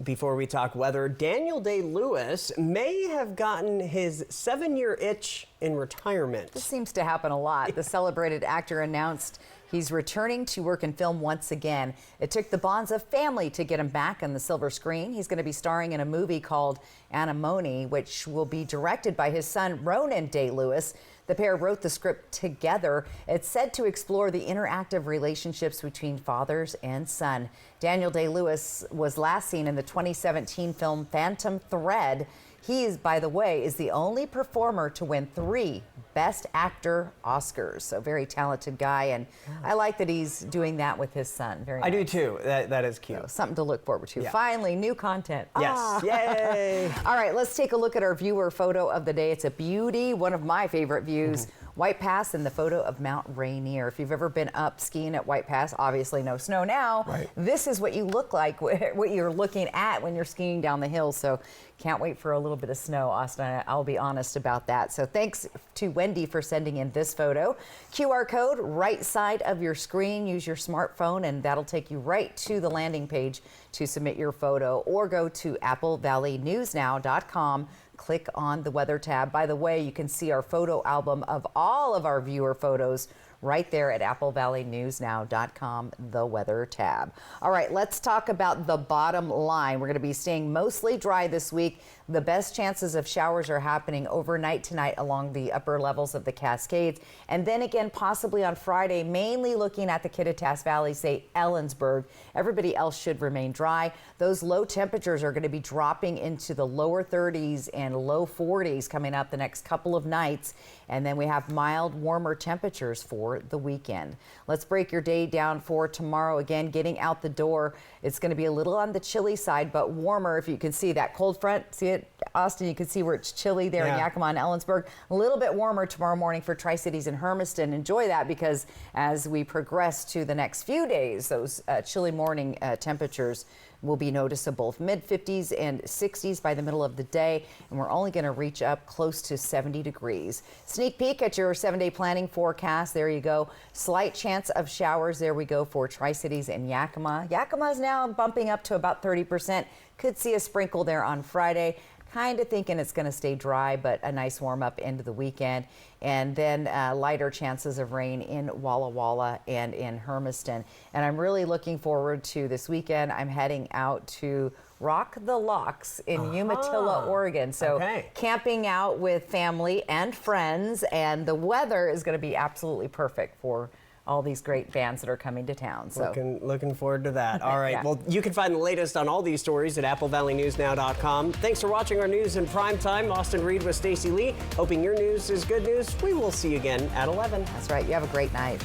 Before we talk weather, Daniel Day-Lewis may have gotten his 7-year itch in retirement. This seems to happen a lot. The celebrated actor announced he's returning to work in film once again. It took the bonds of family to get him back on the silver screen. He's going to be starring in a movie called Anemone, which will be directed by his son, Ronan Day-Lewis. The pair wrote the script together. It's said to explore the interactive relationships between fathers and son. Daniel Day-Lewis was last seen in the 2017 film Phantom Thread. He is, by the way, is the only performer to win 3 Best Actor Oscars. So very talented guy, and I like that he's doing that with his son. Very nice. I do too. That is cute. So, something to look forward to. Yeah. Finally, new content. Yes. Yay. All right, let's take a look at our viewer photo of the day. It's a beauty, one of my favorite views. White Pass and the photo of Mount Rainier. If you've ever been up skiing at White Pass, obviously no snow now. Right. This is what you look like, what you're looking at when you're skiing down the hill. So can't wait for a little bit of snow, Austin. I'll be honest about that. So thanks to Wendy for sending in this photo. QR code right side of your screen. Use your smartphone and that'll take you right to the landing page to submit your photo, or go to applevalleynewsnow.com. Click on the weather tab. By the way, you can see our photo album of all of our viewer photos right there at applevalleynewsnow.com, the weather tab. All right, let's talk about the bottom line. We're going to be staying mostly dry this week. The best chances of showers are happening overnight tonight along the upper levels of the Cascades. And then again, possibly on Friday, mainly looking at the Kittitas Valley, say Ellensburg. Everybody else should remain dry. Those low temperatures are going to be dropping into the lower 30s and low 40s coming up the next couple of nights. And then we have mild, warmer temperatures for the weekend. Let's break your day down for tomorrow. Again, getting out the door, it's going to be a little on the chilly side, but warmer. If you can see that cold front, see it, Austin, you can see where it's chilly there in Yakima and Ellensburg. A little bit warmer tomorrow morning for Tri-Cities and Hermiston. Enjoy that, because as we progress to the next few days, those chilly morning temperatures will be noticeable. Mid-50s and 60s by the middle of the day, and we're only going to reach up close to 70 degrees. Sneak peek at your 7-day planning forecast. There you go. Slight chance of showers. There we go for Tri-Cities and Yakima. Yakima is now bumping up to about 30%. Could see a sprinkle there on Friday. Kind of thinking it's going to stay dry, but a nice warm up into the weekend. And then lighter chances of rain in Walla Walla and in Hermiston. And I'm really looking forward to this weekend. I'm heading out to Rock the Locks in Umatilla, Oregon. So camping out with family and friends, and the weather is going to be absolutely perfect for all these great bands that are coming to town. So looking forward to that. All right. Well, you can find the latest on all these stories at applevalleynewsnow.com. Thanks for watching our news in prime time. Austin Reed with Stacey Lee. Hoping your news is good news. We will see you again at 11. That's right. You have a great night.